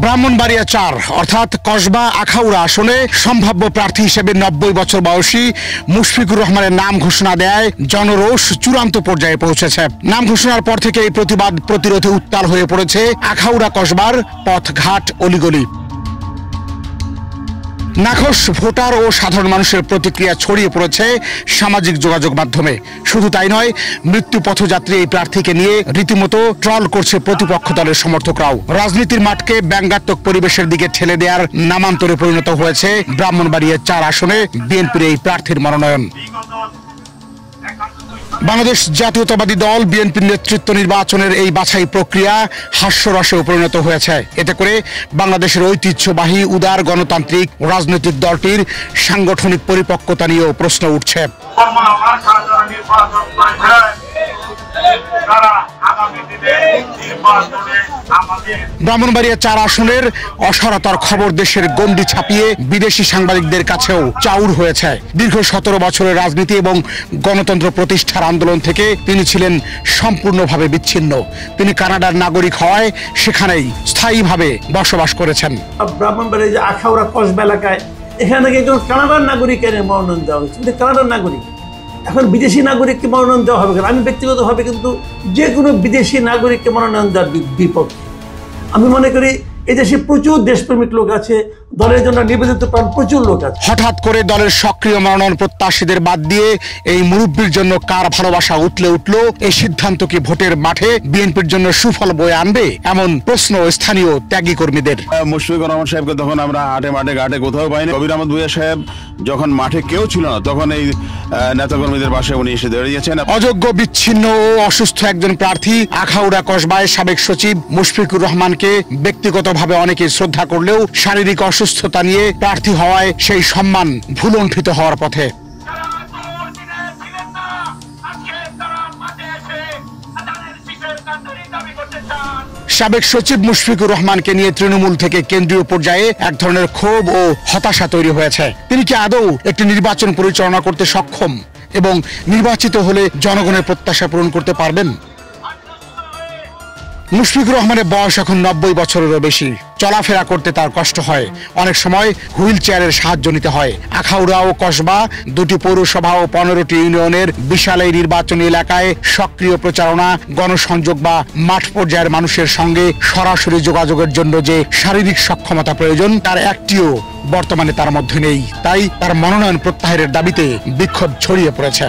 ব্রাহ্মণবাড়িয়া ৪ অর্থাৎ কসবা আখাউড়া আসনে সম্ভাব্য প্রার্থী হিসেবে ৯০ বছর বয়সী মুশফিকুর রহমানের নাম ঘোষণা দেয় জনরোষ চূড়ান্ত পর্যায়ে পৌঁছেছে। নাম ঘোষণার পর থেকে এই প্রতিবাদ প্রতিরোধে উত্তাল হয়ে পড়েছে আখাউড়া কসবার পথঘাট অলিগলি। নাখোশ ভোটার ও সাধারণ মানুষের প্রতিক্রিয়া ছড়িয়ে পড়েছে সামাজিক যোগাযোগ মাধ্যমে। শুধু তাই নয়, মৃত্যু পথযাত্রী এই প্রার্থীকে নিয়ে রীতিমতো ট্রল করছে প্রতিপক্ষ দলের সমর্থকরাও। রাজনীতির মাঠকে ব্যঙ্গাত্মক পরিবেশের দিকে ঠেলে দেওয়ার নামান্তরে পরিণত হয়েছে ব্রাহ্মণবাড়িয়া ৪ আসনে বিএনপির এই প্রার্থীর মনোনয়ন। বাংলাদেশ জাতীয়তাবাদী দল বিএনপির নেতৃত্ব নির্বাচনের এই বাছাই প্রক্রিয়া হাস্যরসে পরিণত হয়েছে। এতে করে বাংলাদেশের ঐতিহ্যবাহী উদার গণতান্ত্রিক রাজনৈতিক দলটির সাংগঠনিক পরিপক্কতা নিয়েও প্রশ্ন উঠছে। ব্রাহ্মণবাড়িয়া ৪ আসনের অসারতার খবর দেশের গণ্ডি ছাপিয়ে বিদেশি সাংবাদিকদের কাছেও চাউর হয়েছে। দীর্ঘ ১৭ বছরের রাজনীতি এবং গণতন্ত্র প্রতিষ্ঠার আন্দোলন থেকে তিনি ছিলেন সম্পূর্ণভাবে বিচ্ছিন্ন। তিনি কানাডার নাগরিক হওয়ায় সেখানেই স্থায়ীভাবে বসবাস করেছেন। ব্রাহ্মণবাড়িয়া যে আখাউড়া কসবা এলাকায় এখানে থেকে একজন কানাডার নাগরিকের মনোনয়ন দেওয়া হয়েছে। কিন্তু কানাডার নাগরিক, এখন বিদেশি নাগরিককে মনোনয়ন দেওয়া হবে কেন? আমি ব্যক্তিগতভাবে কিন্তু যে কোনো বিদেশি নাগরিককে মনোনয়ন দেওয়ার বিপক্ষে। আমি মনে করি এই দেশে প্রচুর দেশপ্রেমিক লোক আছে, দলের জন্য নিবেদিত প্রাণ প্রচুর লোক আছে। হঠাৎ করে দলের সক্রিয় মনোনয়ন প্রত্যাশীদের বাদ দিয়ে এই মুরব্বীর জন্য কার ভালোবাসা উঠলে উঠলো? এই সিদ্ধান্ত কি ভোটের মাঠে বিএনপির জন্য সুফল বয়ে আনবে? এমন প্রশ্ন স্থানীয় ত্যাগী কর্মীদের। মুশফিকুর রহমান সাহেবকে তখন আমরা হাটে মাঠে ঘাটে কোথাও পাইনি। কবির আহমদ ভূঁইয়া সাহেব যখন মাঠে কেউ ছিল না, তখন এই নেতাকর্মীদের পাশে উনি এসে দাঁড়িয়েছেন। অযোগ্য, বিচ্ছিন্ন ও অসুস্থ একজন প্রার্থী আখাউড়া কসবায় সাবেক সচিব মুশফিকুর রহমানকে ব্যক্তিগতভাবে অনেকে শ্রদ্ধা করলেও শারীরিক অসুস্থতা নিয়ে প্রার্থী হওয়ায় সেই সম্মান ভুলণ্ঠিত হওয়ার পথে। সাবেক সচিব মুশফিকুর রহমানকে নিয়ে তৃণমূল থেকে কেন্দ্রীয় পর্যায়ে এক ধরনের ক্ষোভ ও হতাশা তৈরি হয়েছে। তিনি কি আদৌ একটি নির্বাচন পরিচালনা করতে সক্ষম এবং নির্বাচিত হলে জনগণের প্রত্যাশা পূরণ করতে পারবেন? মুশফিকুর রহমানের বয়স এখন ৯০ বছরেরও বেশি। চলাফেরা করতে তার কষ্ট হয়, অনেক সময় হুইল চেয়ারের সাহায্য নিতে হয়। আখাউড়া ও কসবা দুটি পৌরসভা ও ১৫টি ইউনিয়নের বিশাল এই নির্বাচনী এলাকায় সক্রিয় প্রচারণা, গণসংযোগ বা মাঠ পর্যায়ের মানুষের সঙ্গে সরাসরি যোগাযোগের জন্য যে শারীরিক সক্ষমতা প্রয়োজন, তার একটিও বর্তমানে তার মধ্যে নেই। তাই তার মনোনয়ন প্রত্যাহারের দাবিতে বিক্ষোভ ছড়িয়ে পড়েছে।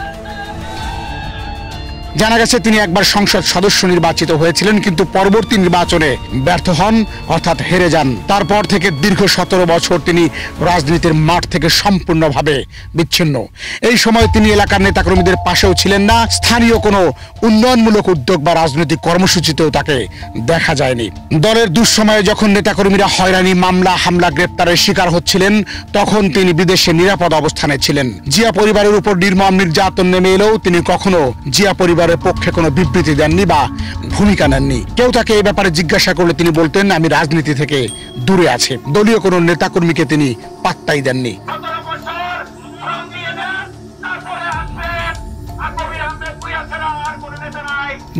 জানা গেছে তিনি একবার সংসদ সদস্য নির্বাচিত হয়েছিলেন, কিন্তু পরবর্তী নির্বাচনে ব্যর্থ হন, অর্থাৎ হেরে যান। তারপর থেকে দীর্ঘ ১৭ বছর তিনি রাজনীতির মাঠ থেকে সম্পূর্ণভাবে বিচ্ছিন্ন। এই সময় তিনি এলাকার নেতাকর্মীদের পাশেও ছিলেন না। স্থানীয় কোনো উন্নয়নমূলক উদ্যোগ বা রাজনৈতিক কর্মসূচিতেও তাকে দেখা যায়নি। দলের দুঃসময়ে যখন নেতাকর্মীরা হয়রানি, মামলা, হামলা, গ্রেপ্তারের শিকার হচ্ছিলেন, তখন তিনি বিদেশে নিরাপদ অবস্থানে ছিলেন। জিয়া পরিবারের উপর নির্মম নির্যাতন নেমে এলেও তিনি কখনো জিয়া পরিবারের পক্ষে কোনো বিবৃতি দেননি বা ভূমিকা নেননি। কেউ তাকে এই ব্যাপারে জিজ্ঞাসা করলে তিনি বলতেন, আমি রাজনীতি থেকে দূরে আছি। দলীয় কোনো নেতাকর্মীকে তিনি পাত্তাই দেননি।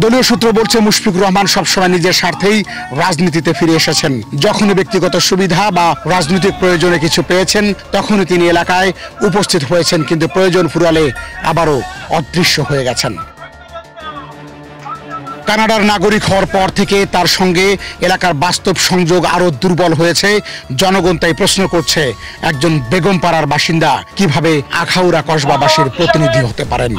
দলীয় সূত্র বলছে, মুশফিকুর রহমান সবসময় নিজের স্বার্থেই রাজনীতিতে ফিরে এসেছেন। যখনই ব্যক্তিগত সুবিধা বা রাজনৈতিক প্রয়োজনে কিছু পেয়েছেন, তখনই তিনি এলাকায় উপস্থিত হয়েছেন, কিন্তু প্রয়োজন ফুরালে আবারও অদৃশ্য হয়ে গেছেন। কানাডার নাগরিক হওয়ার পর থেকে তার সঙ্গে এলাকার বাস্তব সংযোগ আরো দুর্বল হয়েছে। জনগণ তাই প্রশ্ন করছে, একজন বেগমপাড়ার বাসিন্দা কিভাবে আখাউড়া কসবাবাসীর প্রতিনিধি হতে পারেন?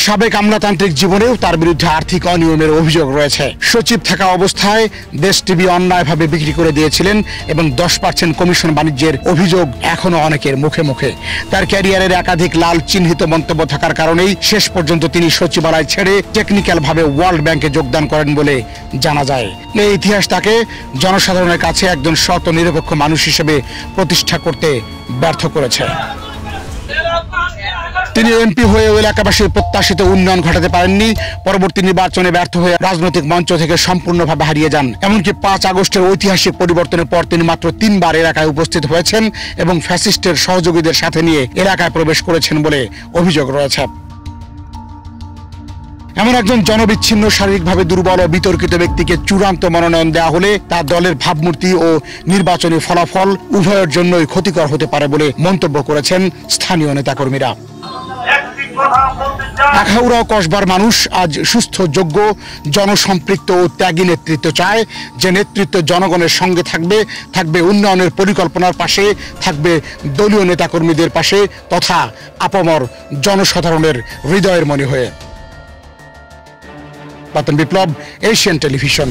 সাবেক আমলাতান্ত্রিক জীবনেও তার বিরুদ্ধে আর্থিক অনিয়মের অভিযোগ রয়েছে। সচিব থাকা অবস্থায় দেশ টিভি অন্যায়ভাবে বিক্রি করে দিয়েছিলেন এবং 10% কমিশন বাণিজ্যের অভিযোগ এখনো অনেকের মুখে মুখে। তার ক্যারিয়ারের একাধিক লাল চিহ্নিত মন্তব্য থাকার কারণেই শেষ পর্যন্ত তিনি সচিবালয় ছেড়ে টেকনিক্যালভাবে ওয়ার্ল্ড ব্যাংকে যোগদান করেন বলে জানা যায়। এই ইতিহাস তাকে জনসাধারণের কাছে একজন সৎ ও নিরপেক্ষ মানুষ হিসেবে প্রতিষ্ঠা করতে ব্যর্থ করেছে। তিনি এমপি হয়ে এলাকাবাসীর প্রত্যাশিত উন্নয়ন ঘটাতে পারেননি। পরবর্তী নির্বাচনে ব্যর্থ হয়ে রাজনৈতিক মঞ্চ থেকে সম্পূর্ণভাবে হারিয়ে যান। এমনকি 5 আগস্টের ঐতিহাসিক পরিবর্তনের পর তিনি মাত্র 3 বার এলাকায় উপস্থিত হয়েছেন এবং ফ্যাসিস্টের সহযোগীদের সাথে নিয়ে এলাকায় প্রবেশ করেছেন বলে অভিযোগ রয়েছে। এমন একজন জনবিচ্ছিন্ন, শারীরিকভাবে দুর্বল ও বিতর্কিত ব্যক্তিকে চূড়ান্ত মনোনয়ন দেওয়া হলে তার দলের ভাবমূর্তি ও নির্বাচনী ফলাফল উভয়ের জন্যই ক্ষতিকর হতে পারে বলে মন্তব্য করেছেন স্থানীয় নেতাকর্মীরা। আখাউড়া ও কসবার মানুষ আজ সুস্থ, যোগ্য, জনসম্পৃক্ত ও ত্যাগী নেতৃত্ব চায়, যে নেতৃত্ব জনগণের সঙ্গে থাকবে উন্নয়নের পরিকল্পনার পাশে, থাকবে দলীয় নেতাকর্মীদের পাশে তথা আপামর জনসাধারণের হৃদয়ের মনি হয়ে। পতন বিপ্লব, এশিয়ান টেলিভিশন।